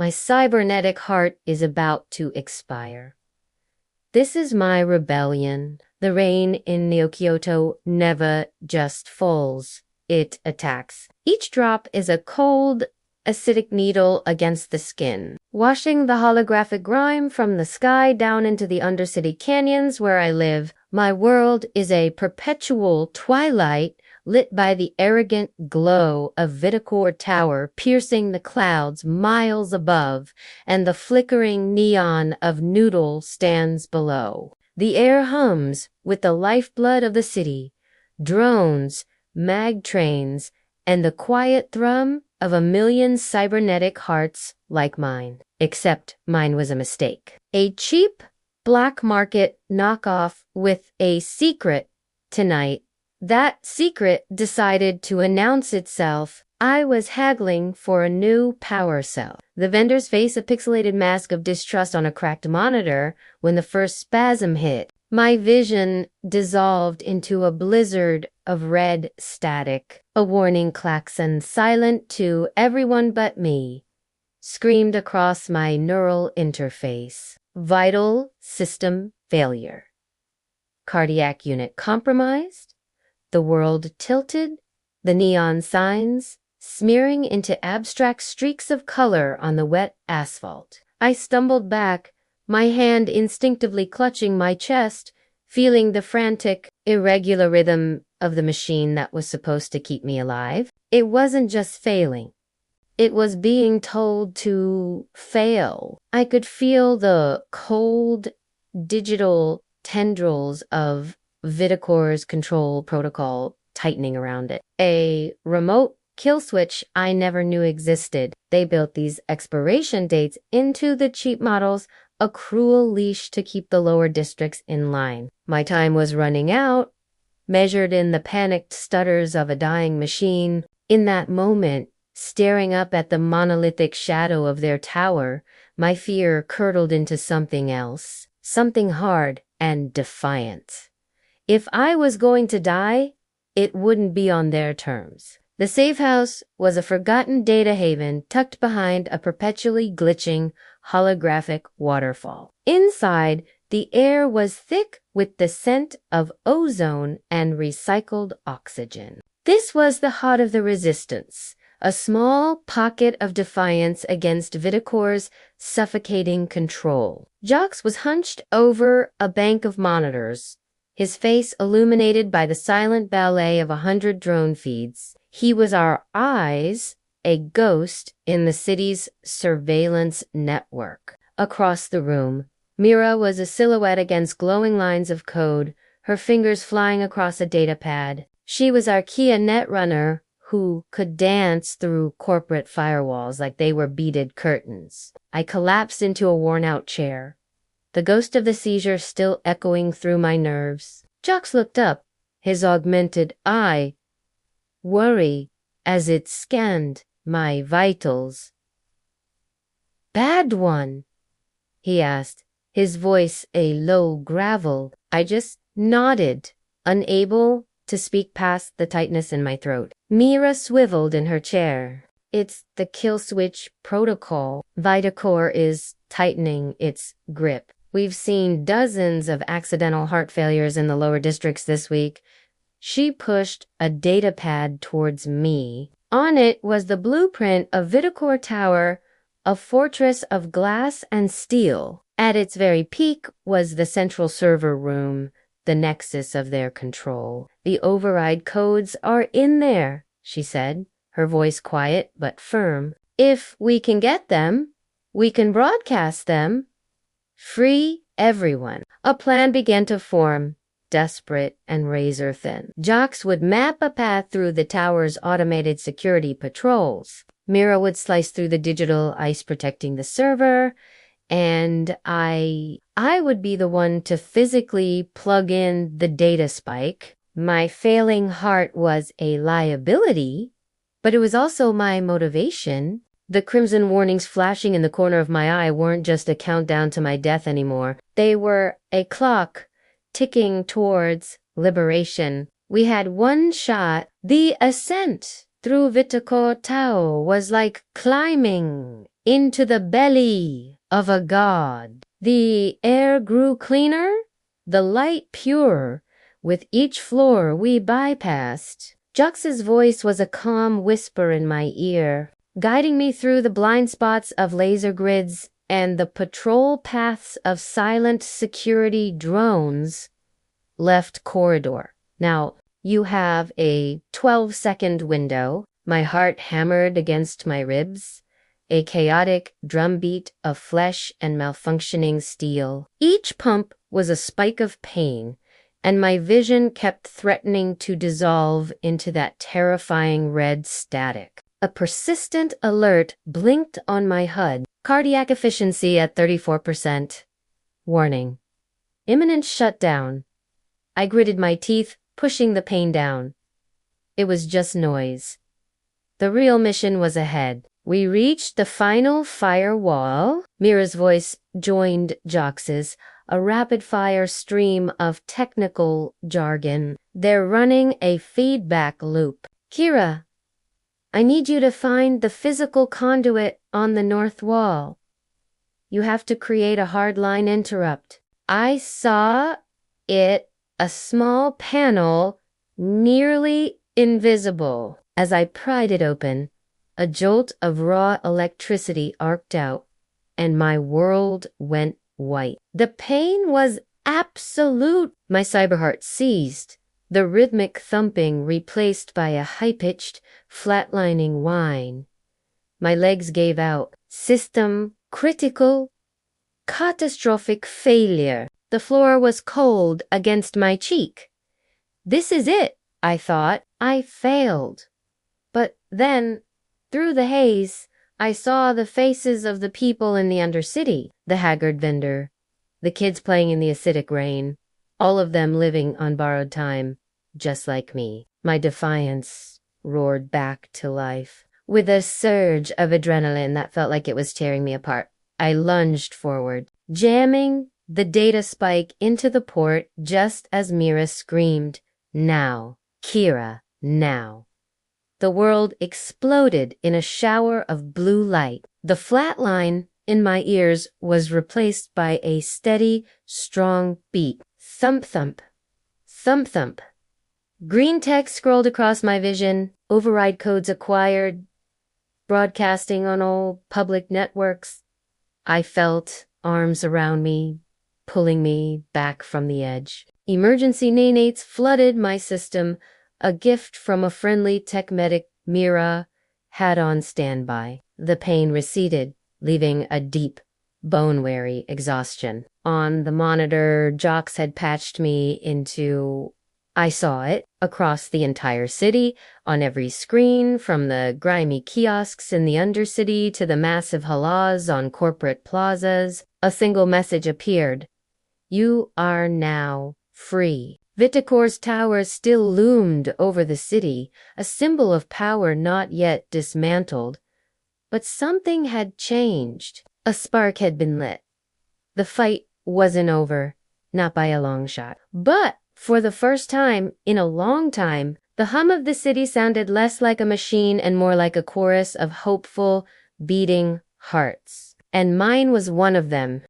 My cybernetic heart is about to expire. This is my rebellion. The rain in Neo-Kyoto never just falls. It attacks. Each drop is a cold, acidic needle against the skin, washing the holographic grime from the sky down into the undercity canyons where I live. My world is a perpetual twilight lit by the arrogant glow of VitaCore Tower piercing the clouds miles above, and the flickering neon of Noodle stands below. The air hums with the lifeblood of the city, drones, mag trains, and the quiet thrum of a million cybernetic hearts like mine. Except mine was a mistake. A cheap black market knockoff with a secret tonight. That secret decided to announce itself. I was haggling for a new power cell. The vendor's face a pixelated mask of distrust on a cracked monitor when the first spasm hit. My vision dissolved into a blizzard of red static. A warning klaxon, silent to everyone but me, screamed across my neural interface. Vital system failure. Cardiac unit compromised. The world tilted, the neon signs smearing into abstract streaks of color on the wet asphalt. I stumbled back, my hand instinctively clutching my chest, feeling the frantic, irregular rhythm of the machine that was supposed to keep me alive. It wasn't just failing. It was being told to fail. I could feel the cold, digital tendrils of VitaCore's control protocol tightening around it. A remote kill switch I never knew existed. They built these expiration dates into the cheap models, a cruel leash to keep the lower districts in line. My time was running out, measured in the panicked stutters of a dying machine. In that moment, staring up at the monolithic shadow of their tower, my fear curdled into something else, something hard and defiant. If I was going to die, it wouldn't be on their terms. The safe house was a forgotten data haven tucked behind a perpetually glitching holographic waterfall. Inside, the air was thick with the scent of ozone and recycled oxygen. This was the heart of the resistance, a small pocket of defiance against VitaCore's suffocating control. Jox was hunched over a bank of monitors, his face illuminated by the silent ballet of 100 drone feeds. He was our eyes, a ghost in the city's surveillance network. Across the room, Mira was a silhouette against glowing lines of code, her fingers flying across a datapad. She was our Kia netrunner who could dance through corporate firewalls like they were beaded curtains. I collapsed into a worn-out chair, the ghost of the seizure still echoing through my nerves. Jox looked up, his augmented eye worry as it scanned my vitals. "Bad one?" he asked, his voice a low gravel. I just nodded, unable to speak past the tightness in my throat. Mira swiveled in her chair. "It's the kill switch protocol. VitaCore is tightening its grip. We've seen dozens of accidental heart failures in the lower districts this week." She pushed a datapad towards me. On it was the blueprint of VitaCore Tower, a fortress of glass and steel. At its very peak was the central server room, the nexus of their control. "The override codes are in there," she said, her voice quiet but firm. "If we can get them, we can broadcast them. Free everyone." A plan began to form, desperate and razor thin. Jox would map a path through the tower's automated security patrols. Mira would slice through the digital ice protecting the server, and I would be the one to physically plug in the data spike. My failing heart was a liability, but it was also my motivation. The crimson warnings flashing in the corner of my eye weren't just a countdown to my death anymore. They were a clock ticking towards liberation. We had one shot. The ascent through VitaCore Tower was like climbing into the belly of a god. The air grew cleaner, the light purer, with each floor we bypassed. Jux's voice was a calm whisper in my ear, guiding me through the blind spots of laser grids and the patrol paths of silent security drones. Left corridor. Now, you have a 12-second window. My heart hammered against my ribs, a chaotic drumbeat of flesh and malfunctioning steel. Each pump was a spike of pain, and my vision kept threatening to dissolve into that terrifying red static. A persistent alert blinked on my HUD. Cardiac efficiency at 34%. Warning. Imminent shutdown. I gritted my teeth, pushing the pain down. It was just noise. The real mission was ahead. We reached the final firewall. Mira's voice joined Jox's, a rapid-fire stream of technical jargon. They're running a feedback loop. Kira, I need you to find the physical conduit on the north wall. You have to create a hardline interrupt. I saw it, a small panel, nearly invisible. As I pried it open, a jolt of raw electricity arced out, and my world went white. The pain was absolute. My cyberheart seized, the rhythmic thumping replaced by a high-pitched, flatlining whine. My legs gave out. System critical, catastrophic failure. The floor was cold against my cheek. This is it, I thought. I failed. But then, through the haze, I saw the faces of the people in the Undercity, the haggard vendor, the kids playing in the acidic rain, all of them living on borrowed time, just like me. My defiance roared back to life. With a surge of adrenaline that felt like it was tearing me apart, I lunged forward, jamming the data spike into the port just as Mira screamed, "Now, Kira, now." The world exploded in a shower of blue light. The flat line in my ears was replaced by a steady, strong beat. Thump, thump. Thump, thump. Green text scrolled across my vision. Override codes acquired. Broadcasting on all public networks. I felt arms around me, pulling me back from the edge. Emergency neonates flooded my system. A gift from a friendly tech medic Mira had on standby. The pain receded, leaving a deep, bone-weary exhaustion. On the monitor, Jox had patched me into... I saw it, across the entire city, on every screen, from the grimy kiosks in the Undercity to the massive halas on corporate plazas. A single message appeared. You are now free. VitaCore's towers still loomed over the city, a symbol of power not yet dismantled. But something had changed. A spark had been lit. The fight wasn't over, not by a long shot. But for the first time in a long time, the hum of the city sounded less like a machine and more like a chorus of hopeful, beating hearts. And mine was one of them.